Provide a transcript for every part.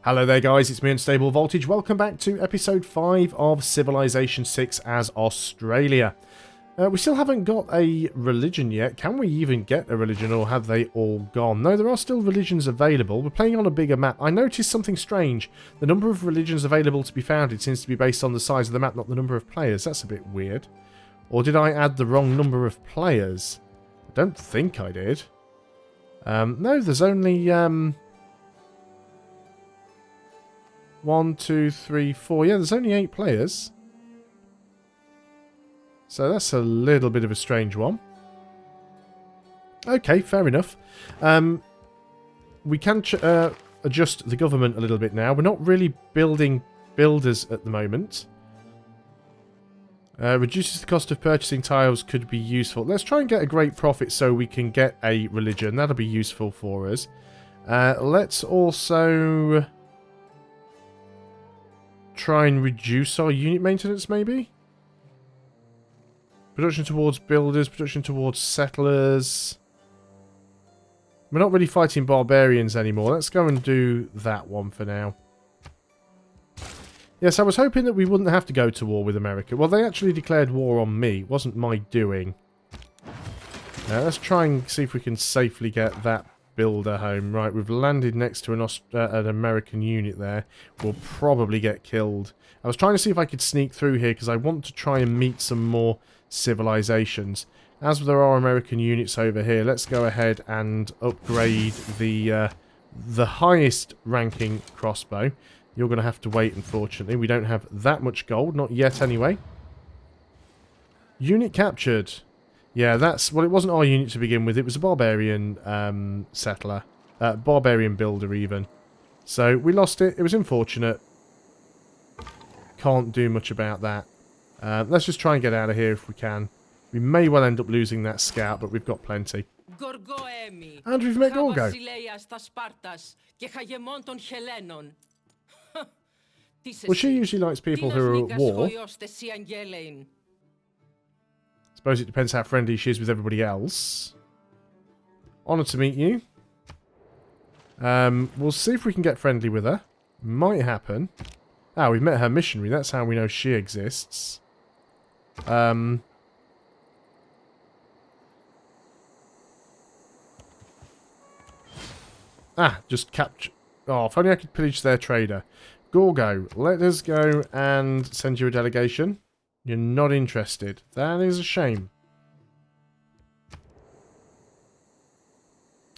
Hello there guys, it's me Unstable Voltage. Welcome back to episode 5 of Civilization 6 as Australia. We still haven't got a religion yet. Can we even get a religion, or have they all gone? No, there are still religions available. We're playing on a bigger map. I noticed something strange. The number of religions available to be founded seems to be based on the size of the map, not the number of players. That's a bit weird. Or did I add the wrong number of players? I don't think I did. No, there's only... 1, 2, 3, 4. Yeah, there's only 8 players. So that's a little bit of a strange one. Okay, fair enough. We can adjust the government a little bit now. We're not really building builders at the moment. Reduces the cost of purchasing tiles could be useful. Let's try and get a great profit so we can get a religion. That'll be useful for us. Let's also... try and reduce our unit maintenance, maybe? Production towards builders, production towards settlers. We're not really fighting barbarians anymore. Let's go and do that one for now. Yes, I was hoping that we wouldn't have to go to war with America. Well, they actually declared war on me. It wasn't my doing. Let's try and see if we can safely get that builder home. Right, we've landed next to an American unit there. We'll probably get killed. I was trying to see if I could sneak through here because I want to try and meet some more civilizations. As there are American units over here, let's go ahead and upgrade the highest ranking crossbow. You're going to have to wait, unfortunately. We don't have that much gold, not yet anyway. Unit captured. Yeah, that's... well, it wasn't our unit to begin with. It was a barbarian settler. Barbarian builder, even. So, we lost it. It was unfortunate. Can't do much about that. Let's just try and get out of here if we can. We may well end up losing that scout, but we've got plenty. And we've met Gorgo. Well, she usually likes people who are at war. Suppose it depends how friendly she is with everybody else. Honoured to meet you. We'll see if we can get friendly with her. Might happen. Ah, we've met her missionary. That's how we know she exists. Just capture... oh, if only I could pillage their trader. Gorgo, let us go and send you a delegation. You're not interested. That is a shame.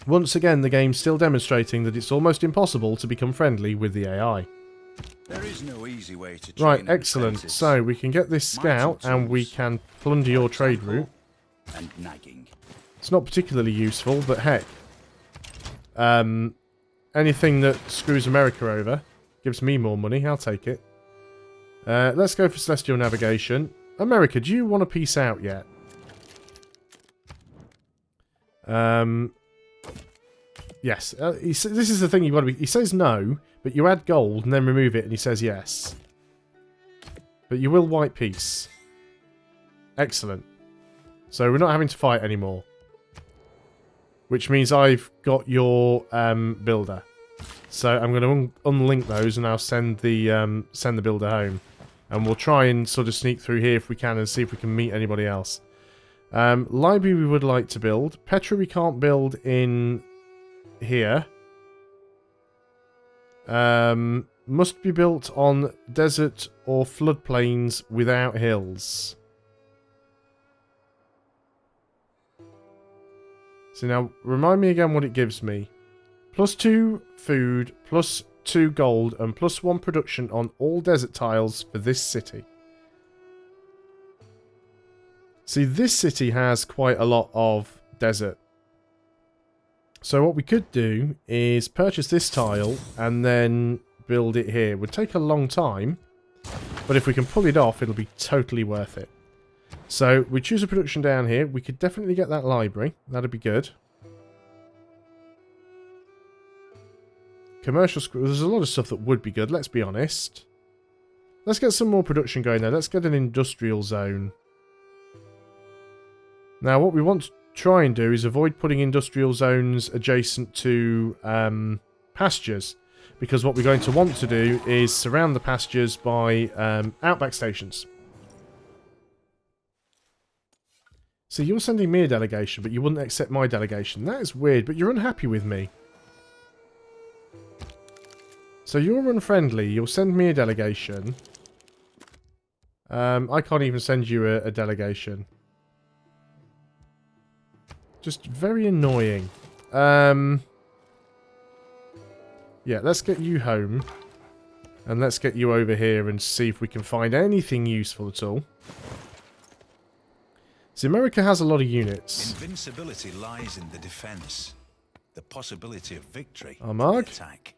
Once again, the game's still demonstrating that it's almost impossible to become friendly with the AI. There is no easy way to right, excellent. So, we can get this scout and we can plunder your trade route. And nagging. It's not particularly useful, but heck. Anything that screws America over gives me more money. I'll take it. Let's go for Celestial Navigation. America, do you want to peace out yet? Yes. This is the thing you've got to be... he says no, but you add gold and then remove it and he says yes. But you will white peace. Excellent. So we're not having to fight anymore. Which means I've got your builder. So I'm going to unlink those and I'll send the builder home. And we'll try and sort of sneak through here if we can and see if we can meet anybody else. Library we would like to build. Petra we can't build in here. Must be built on desert or floodplains without hills. So now, remind me again what it gives me. +2 food, +2 gold, and +1 production on all desert tiles for this city. See, this city has quite a lot of desert. So what we could do is purchase this tile and then build it here. It would take a long time, but if we can pull it off, it'll be totally worth it. So we choose a production down here. We could definitely get that library. That'd be good. Commercial school. There's a lot of stuff that would be good, let's be honest. Let's get some more production going there. Let's get an industrial zone. Now what we want to try and do is avoid putting industrial zones adjacent to pastures. because what we're going to want to do is surround the pastures by outback stations. So you're sending me a delegation, but you wouldn't accept my delegation. That is weird, but you're unhappy with me. So you're unfriendly, you'll send me a delegation. I can't even send you a delegation. Just very annoying. Yeah, let's get you home. And let's get you over here and see if we can find anything useful at all. See, America has a lot of units. Invincibility lies in the defense. The possibility of victory in the Armagh. attack.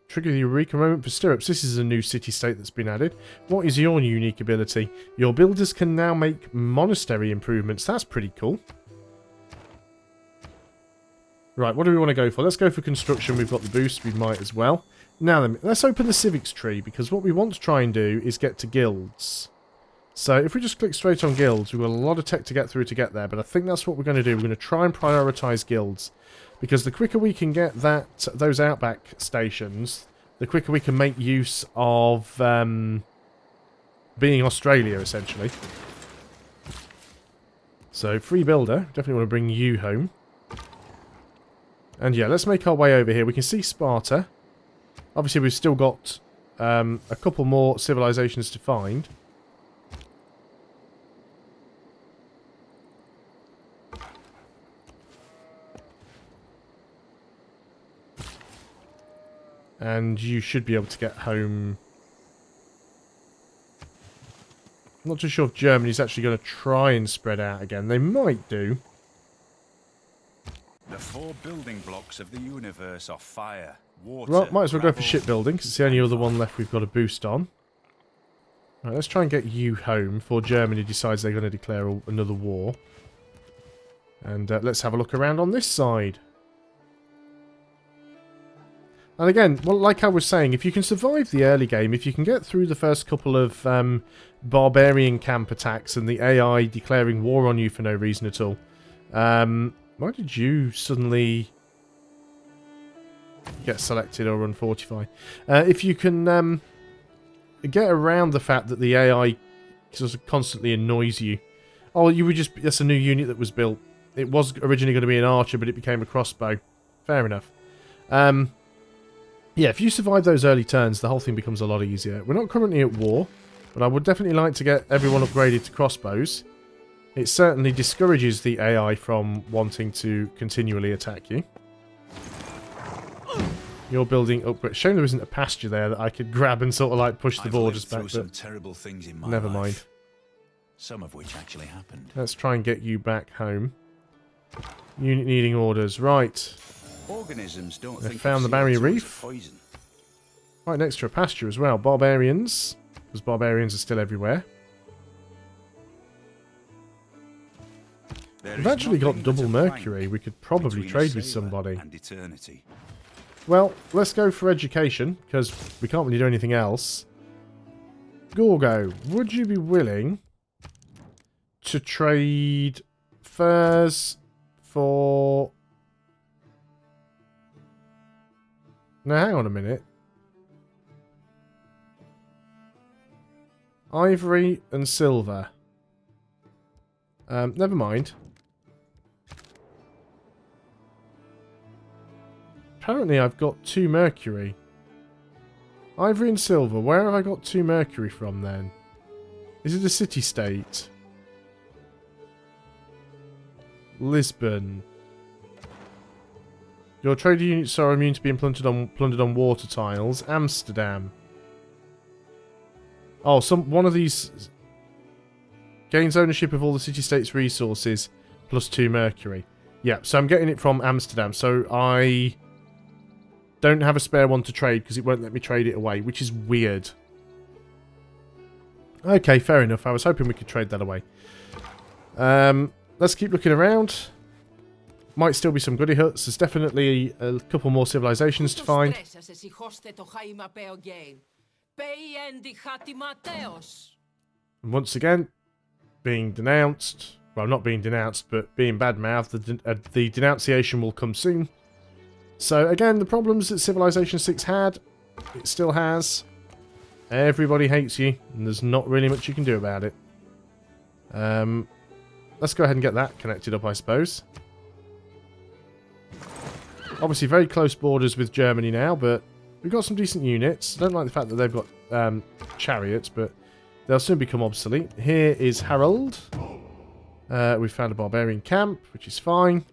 Trigger the Eureka moment for stirrups. This is a new city-state that's been added. What is your unique ability? Your builders can now make monastery improvements. That's pretty cool. Right, what do we want to go for? Let's go for construction. We've got the boost. We might as well. Now then, let's open the civics tree, because what we want to try and do is get to guilds. So if we just click straight on guilds, we've got a lot of tech to get through to get there, but I think that's what we're going to do. We're going to try and prioritise guilds. Because the quicker we can get those outback stations, the quicker we can make use of being Australia, essentially. So, free builder. Definitely want to bring you home. And yeah, let's make our way over here. We can see Sparta. Obviously, we've still got a couple more civilizations to find. And you should be able to get home. I'm not too sure if Germany's actually going to try and spread out again. They might do. The 4 building blocks of the universe are fire, water, Well, might as well go for gravel, shipbuilding, because it's the only other one left we've got a boost on. Right, let's try and get you home before Germany decides they're going to declare another war. And let's have a look around on this side. And again, well, like I was saying, if you can survive the early game, if you can get through the first couple of barbarian camp attacks and the AI declaring war on you for no reason at all. Why did you suddenly get selected or unfortify? If you can get around the fact that the AI sort of constantly annoys you. Oh, you were just... That's a new unit that was built. It was originally going to be an archer, but it became a crossbow. Fair enough. Yeah, if you survive those early turns, the whole thing becomes a lot easier. We're not currently at war, but I would definitely like to get everyone upgraded to crossbows. It certainly discourages the AI from wanting to continually attack you. You're building upgrades. Shame there isn't a pasture there that I could grab and sort of like push the borders back. Some terrible things in my never life, mind. Some of which actually happened. Let's try and get you back home. Unit needing orders. Right. Organisms don't They think found the of barrier CO2 as reef. poison. Right next to a pasture as well. Barbarians. Because barbarians are still everywhere. There We've is actually got nothing double but a plank mercury. We could probably between a trade with sailor somebody. and eternity. Well, let's go for education, because we can't really do anything else. Gorgo, would you be willing to trade furs for... Now, hang on a minute. Ivory and silver. Never mind. Apparently I've got 2 mercury. Ivory and silver. Where have I got 2 mercury from then? Is it a city-state? Lisbon. Your trader units are immune to being plundered on water tiles. Amsterdam. Oh, one of these gains ownership of all the city-state's resources plus 2 mercury. Yeah, so I'm getting it from Amsterdam. So I don't have a spare one to trade because it won't let me trade it away, which is weird. Okay, fair enough. I was hoping we could trade that away. Let's keep looking around. Might still be some goody huts. There's definitely a couple more civilizations to find. And once again, being denounced. Well, not being denounced, but being bad-mouthed. The denunciation will come soon. So again, the problems that Civilization 6 had, it still has. Everybody hates you, and there's not really much you can do about it. Let's go ahead and get that connected up, I suppose. Obviously very close borders with Germany now, but we've got some decent units. I don't like the fact that they've got chariots, but they'll soon become obsolete. Here is Harold. We found a barbarian camp, which is fine.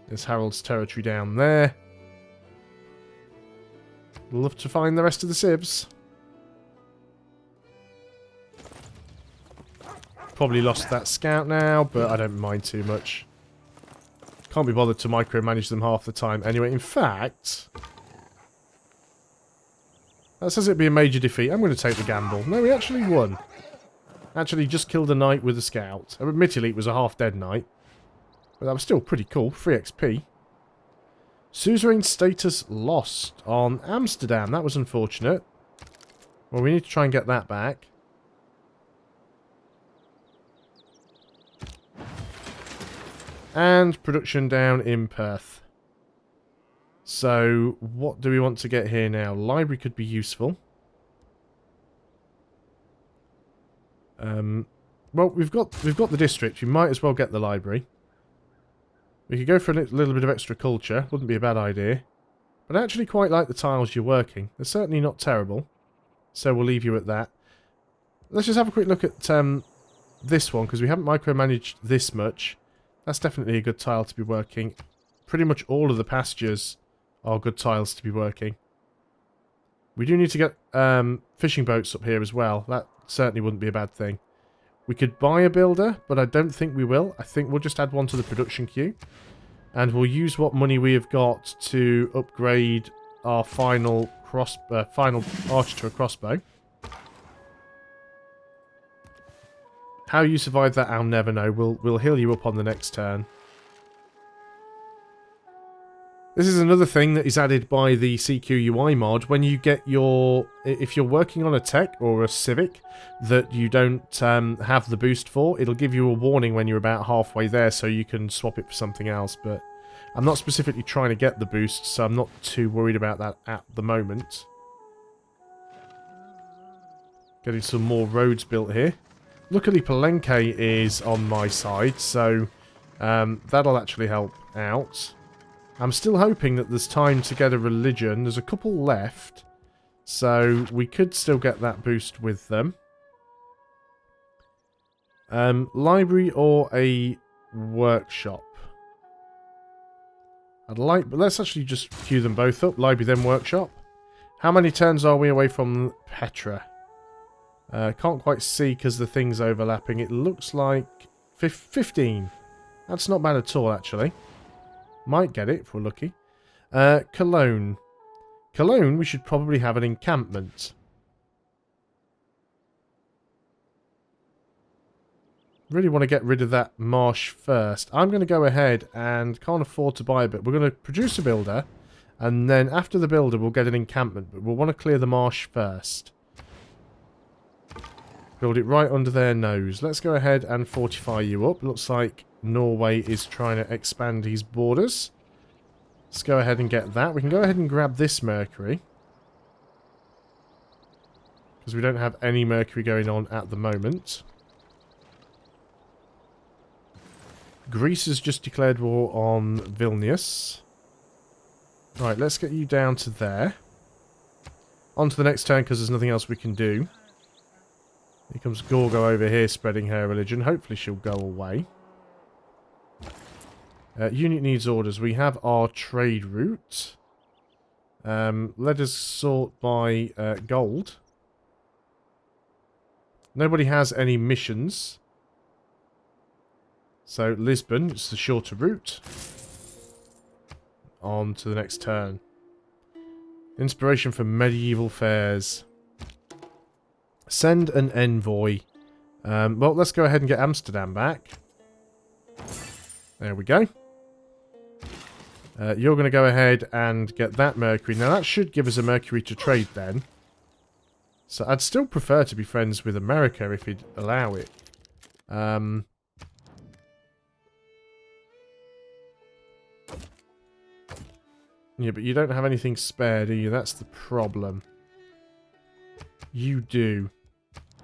There's Harold's territory down there. Love to find the rest of the civs. Probably lost that scout now, but I don't mind too much. Can't be bothered to micromanage them half the time. Anyway, in fact, that says it'd be a major defeat. I'm going to take the gamble. No, we actually won. Actually just killed a knight with a scout. Admittedly, it was a half-dead knight. But that was still pretty cool. Free XP. Suzerain status lost on Amsterdam. That was unfortunate. Well, we need to try and get that back. And production down in Perth. So, what do we want to get here now? Library could be useful. Well, we've got the district. You might as well get the library. We could go for a little bit of extra culture. Wouldn't be a bad idea. But I actually quite like the tiles you're working. They're certainly not terrible. So we'll leave you at that. Let's just have a quick look at this one, because we haven't micromanaged this much. That's definitely a good tile to be working. Pretty much all of the pastures are good tiles to be working. We do need to get fishing boats up here as well. That certainly wouldn't be a bad thing. We could buy a builder, but I don't think we will. I think we'll just add one to the production queue. And we'll use what money we have got to upgrade our final archer to a crossbow. How you survive that, I'll never know. We'll heal you up on the next turn. This is another thing that is added by the CQUI mod. When you get your... If you're working on a tech or a civic that you don't have the boost for, it'll give you a warning when you're about halfway there so you can swap it for something else. But I'm not specifically trying to get the boost, so I'm not too worried about that at the moment. Getting some more roads built here. Luckily, Palenque is on my side, so that'll actually help out. I'm still hoping that there's time to get a religion. There's a couple left, so we could still get that boost with them. Library or a workshop? I'd like, but let's actually just queue them both up. Library, then workshop. How many turns are we away from Petra? Can't quite see because the thing's overlapping. It looks like 15. That's not bad at all, actually. Might get it if we're lucky. Cologne. Cologne, we should probably have an encampment. Really want to get rid of that marsh first. I'm going to go ahead and can't afford to buy a bit. We're going to produce a builder, and then after the builder we'll get an encampment. But we'll want to clear the marsh first. Build it right under their nose. Let's go ahead and fortify you up. Looks like Norway is trying to expand his borders. Let's go ahead and get that. We can go ahead and grab this mercury. Because we don't have any mercury going on at the moment. Greece has just declared war on Vilnius. Right, let's get you down to there. On to the next turn because there's nothing else we can do. Here comes Gorgo over here spreading her religion. Hopefully she'll go away. Unit needs orders. We have our trade route. Let us sort by gold. Nobody has any missions. So Lisbon, it's the shorter route. On to the next turn. Inspiration for medieval fairs. Send an envoy. Well, let's go ahead and get Amsterdam back. There we go. You're going to go ahead and get that mercury. Now, that should give us a mercury to trade then. So, I'd still prefer to be friends with America if he'd allow it. Yeah, but you don't have anything spare, do you? That's the problem. You do.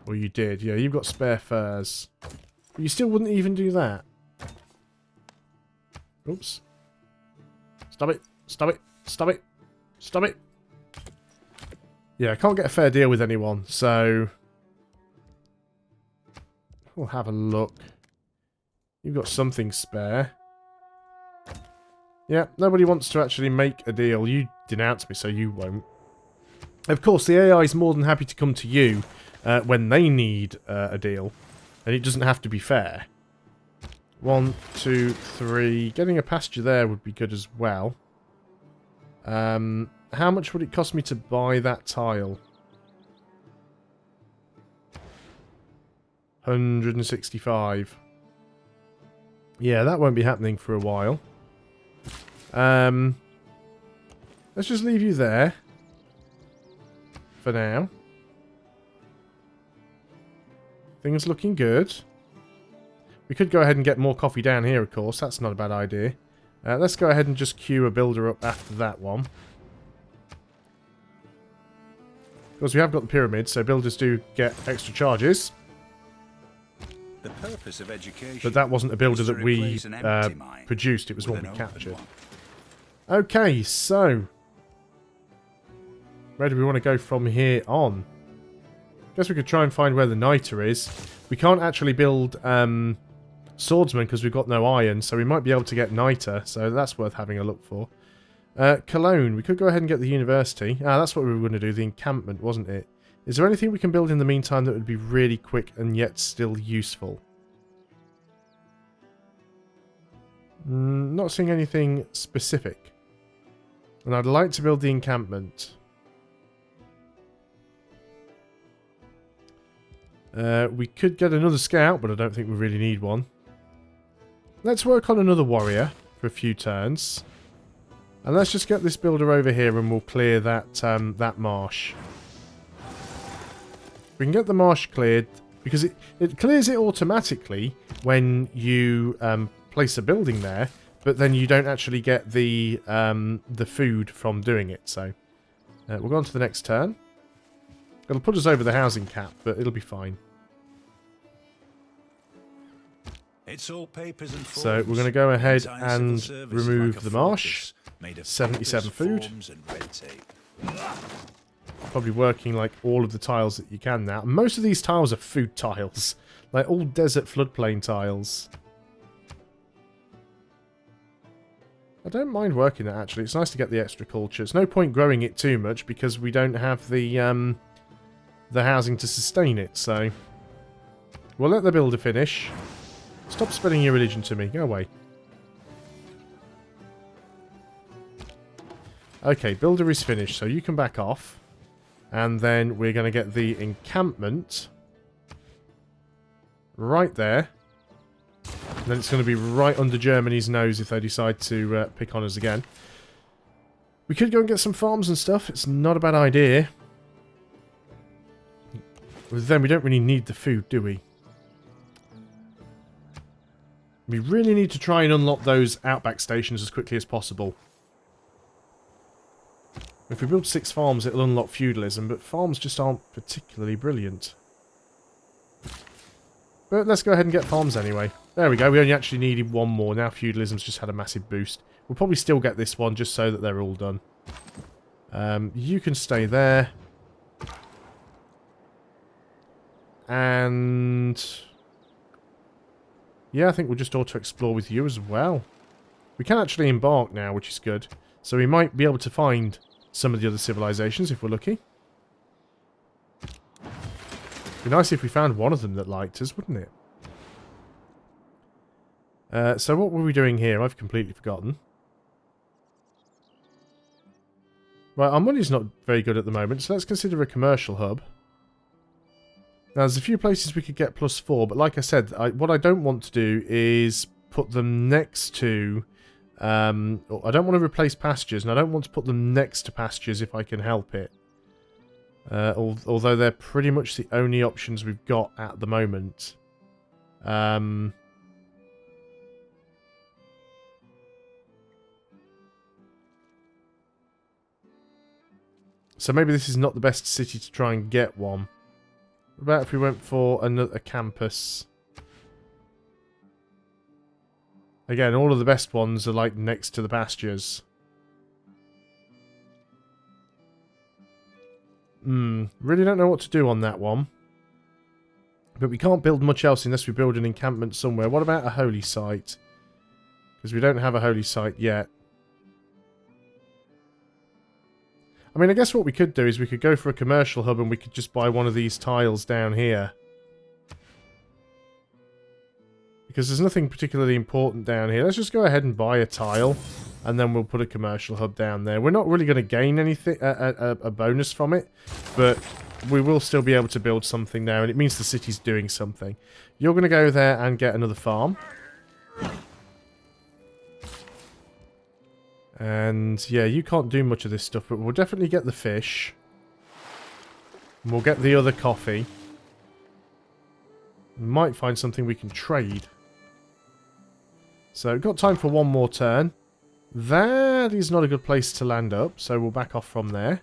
Or you did. Yeah, you've got spare furs. But you still wouldn't even do that. Oops. Stop it. Stop it. Stop it. Stop it. Yeah, I can't get a fair deal with anyone, so... we'll have a look. You've got something spare. Yeah, nobody wants to actually make a deal. You denounce me, so you won't. Of course, the AI is more than happy to come to you when they need a deal. And it doesn't have to be fair. 1, 2, 3. Getting a pasture there would be good as well. How much would it cost me to buy that tile? 165. Yeah, that won't be happening for a while. Let's just leave you there. For now. Things looking good. We could go ahead and get more coffee down here, of course. That's not a bad idea. Let's go ahead and just queue a builder up after that one. Because we have got the pyramid, so builders do get extra charges. The purpose of education, but that wasn't a builder that we produced, it was one we captured. Okay, so... where do we want to go from here on? Guess we could try and find where the niter is. We can't actually build swordsman because we've got no iron, so we might be able to get niter, so that's worth having a look for. Cologne, we could go ahead and get the university. Ah, that's what we were going to do, the encampment, wasn't it? Is there anything we can build in the meantime that would be really quick and yet still useful? Not seeing anything specific. And I'd like to build the encampment. We could get another scout, but I don't think we really need one. Let's work on another warrior for a few turns. And let's just get this builder over here and we'll clear that, that marsh. We can get the marsh cleared, because it clears it automatically when you place a building there, but then you don't actually get the food from doing it. So we'll go on to the next turn. It'll put us over the housing cap, but it'll be fine. It's all papers and forms. So we're going to go ahead and remove the marsh. 77 food. Probably working like all of the tiles that you can now. Most of these tiles are food tiles. Like all desert floodplain tiles. I don't mind working that actually. It's nice to get the extra culture. It's no point growing it too much because we don't have the housing to sustain it. So we'll let the builder finish. Stop spreading your religion to me. Go away. Okay, builder is finished, so you can back off. And then we're going to get the encampment right there. And then it's going to be right under Germany's nose if they decide to pick on us again. We could go and get some farms and stuff. It's not a bad idea. But then we don't really need the food, do we? We really need to try and unlock those outback stations as quickly as possible. If we build 6 farms, it'll unlock feudalism, but farms just aren't particularly brilliant. But let's go ahead and get farms anyway. There we go, we only actually needed 1 more. Now feudalism's just had a massive boost. We'll probably still get this one just so that they're all done. You can stay there. And... yeah, I think we'll just auto-explore with you as well. We can actually embark now, which is good. So we might be able to find some of the other civilizations if we're lucky. It'd be nice if we found one of them that liked us, wouldn't it? So what were we doing here? I've completely forgotten. Right, our money's not very good at the moment, so let's consider a commercial hub. Now, there's a few places we could get +4, but like I said, what I don't want to do is put them next to... I don't want to replace pastures, and I don't want to put them next to pastures if I can help it. Although they're pretty much the only options we've got at the moment. So maybe this is not the best city to try and get one. What about if we went for a campus? Again, all of the best ones are like next to the pastures. Really don't know what to do on that one. But we can't build much else unless we build an encampment somewhere. What about a holy site? Because we don't have a holy site yet. I mean, I guess what we could do is we could go for a commercial hub and we could just buy one of these tiles down here. Because there's nothing particularly important down here. Let's just go ahead and buy a tile. And then we'll put a commercial hub down there. We're not really going to gain anything, a bonus from it. But we will still be able to build something there. And it means the city's doing something. You're going to go there and get another farm. And yeah, you can't do much of this stuff. But we'll definitely get the fish. And we'll get the other coffee. We might find something we can trade. So we've got time for one more turn. That is not a good place to land up, so we'll back off from there.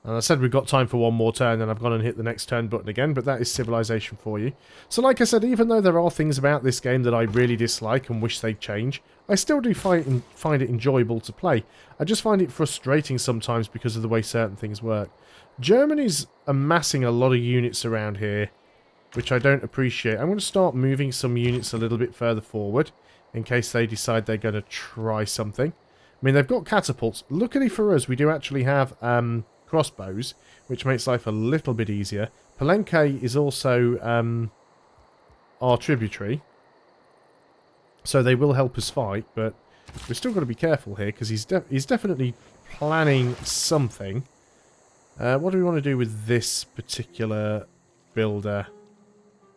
And I said we've got time for one more turn, and I've gone and hit the next turn button again, but that is civilization for you. So like I said, even though there are things about this game that I really dislike and wish they'd change, I still do find it enjoyable to play. I just find it frustrating sometimes because of the way certain things work. Germany's amassing a lot of units around here, which I don't appreciate. I'm going to start moving some units a little bit further forward, in case they decide they're going to try something. I mean, they've got catapults. Luckily for us, we do actually have crossbows, which makes life a little bit easier. Palenque is also our tributary, so they will help us fight, but we've still got to be careful here, because he's definitely planning something. What do we want to do with this particular builder?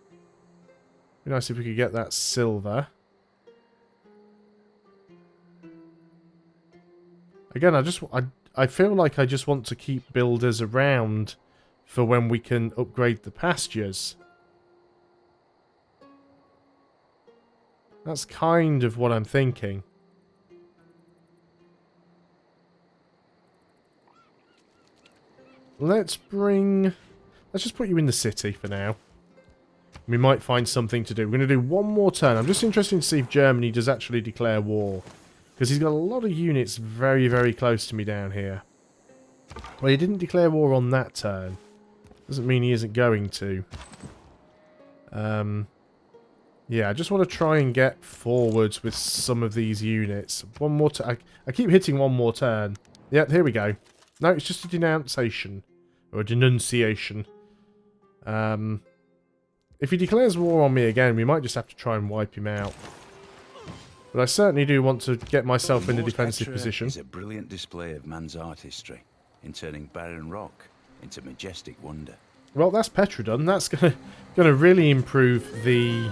It'd be nice if we could get that silver. Again, I feel like I just want to keep builders around for when we can upgrade the pastures. That's kind of what I'm thinking. Let's just put you in the city for now. We might find something to do. We're going to do one more turn. I'm just interested to see if Germany does actually declare war. Because he's got a lot of units very, very close to me down here. Well, he didn't declare war on that turn. Doesn't mean he isn't going to. Yeah, I just want to try and get forwards with some of these units. One more turn. I keep hitting one more turn. Yep, here we go. No, it's just a denunciation. Or a denunciation. If he declares war on me again, we might just have to try and wipe him out. But I certainly do want to get myself in a defensive position. It's a brilliant display of man's artistry in turning barren rock into majestic wonder. Well, that's Petra done. That's gonna really improve the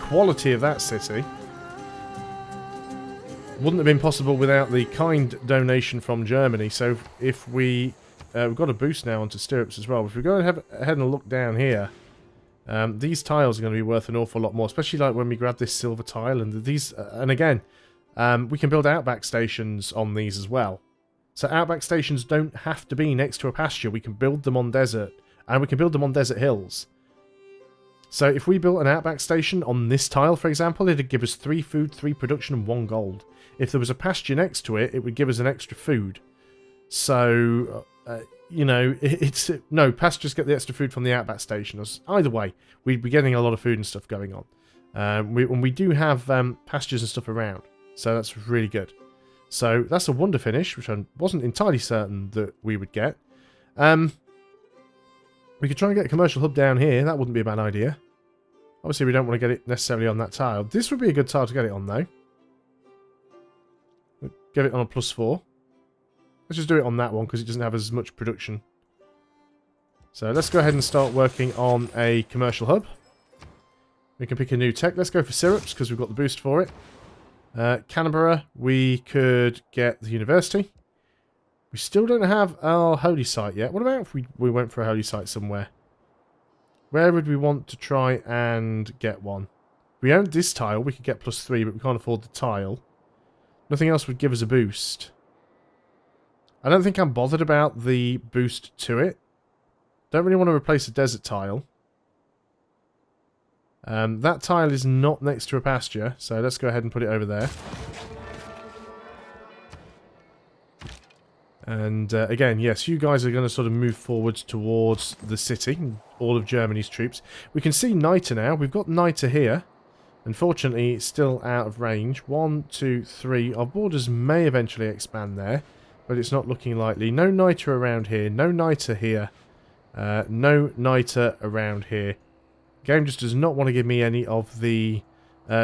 quality of that city. Wouldn't have been possible without the kind donation from Germany. So if we've got a boost now onto stirrups as well. If we go ahead and look down here. These tiles are going to be worth an awful lot more, especially like when we grab this silver tile and these. And again, we can build outback stations on these as well. So outback stations don't have to be next to a pasture. We can build them on desert, and we can build them on desert hills. So if we built an outback station on this tile, for example, it'd give us 3 food, 3 production, and 1 gold. If there was a pasture next to it, it would give us an extra food. So you know, no, pastures get the extra food from the outback station. Either way, we'd be getting a lot of food and stuff going on. We do have pastures and stuff around, so that's really good. So that's a wonder finish, which I wasn't entirely certain that we would get. We could try and get a commercial hub down here. That wouldn't be a bad idea. Obviously, we don't want to get it necessarily on that tile. This would be a good tile to get it on, though. Get it on a +4. Let's just do it on that one because it doesn't have as much production. So let's go ahead and start working on a commercial hub. We can pick a new tech. Let's go for syrups because we've got the boost for it. Canberra, we could get the university. We still don't have our holy site yet. What about if we went for a holy site somewhere? Where would we want to try and get one? If we owned this tile, we could get +3, but we can't afford the tile. Nothing else would give us a boost. I don't think I'm bothered about the boost to it. Don't really want to replace a desert tile. That tile is not next to a pasture, so let's go ahead and put it over there. And again, yes, you guys are going to sort of move forwards towards the city, all of Germany's troops. We can see NITR now. We've got NITR here. Unfortunately, it's still out of range. 1, 2, 3. Our borders may eventually expand there, but it's not looking likely. No NITR around here. No NITR here. No NITR around here. Game just does not want to give me any of the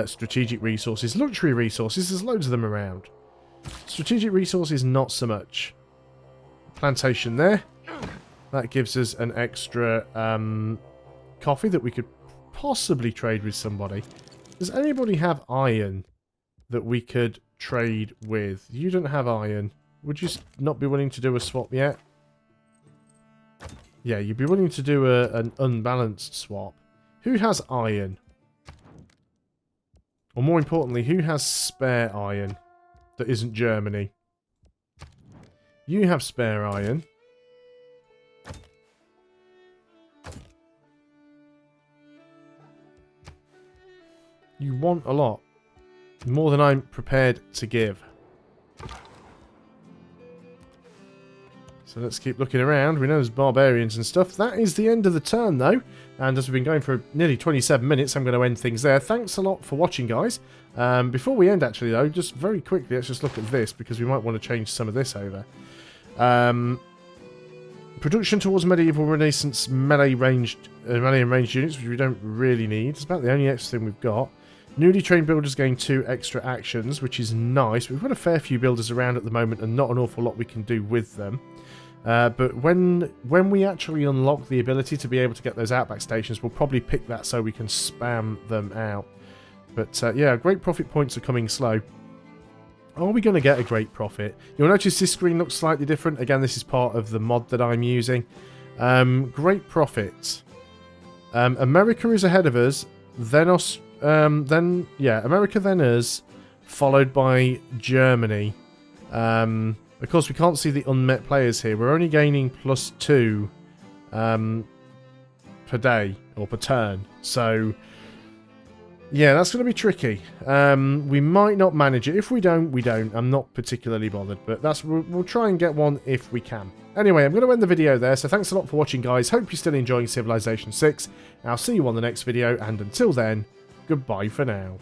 strategic resources. Luxury resources, there's loads of them around. Strategic resources, not so much. Plantation there. That gives us an extra coffee that we could possibly trade with somebody. Does anybody have iron that we could trade with? You don't have iron. Would you not be willing to do a swap yet? Yeah, you'd be willing to do an unbalanced swap. Who has iron? Or more importantly, who has spare iron that isn't Germany? You have spare iron. You want a lot. More than I'm prepared to give. So let's keep looking around. We know there's barbarians and stuff. That is the end of the turn, though. And as we've been going for nearly 27 minutes, I'm going to end things there. Thanks a lot for watching, guys. Before we end, actually, though, just very quickly, let's just look at this, because we might want to change some of this over. Production towards medieval renaissance melee and ranged units, which we don't really need. It's about the only extra thing we've got. Newly trained builders gain 2 extra actions, which is nice. We've got a fair few builders around at the moment and not an awful lot we can do with them. But when we actually unlock the ability to be able to get those outback stations, we'll probably pick that so we can spam them out. But yeah, great profit points are coming slow. Are we going to get a great profit? You'll notice this screen looks slightly different. Again, this is part of the mod that I'm using. Great profit. America is ahead of us. Then America, then us, followed by Germany. Of course, we can't see the unmet players here. We're only gaining +2 per day, or per turn. So, yeah, that's going to be tricky. We might not manage it. If we don't, we don't. I'm not particularly bothered, but we'll try and get one if we can. Anyway, I'm going to end the video there, so thanks a lot for watching, guys. Hope you're still enjoying Civilization 6. I'll see you on the next video, and until then, goodbye for now.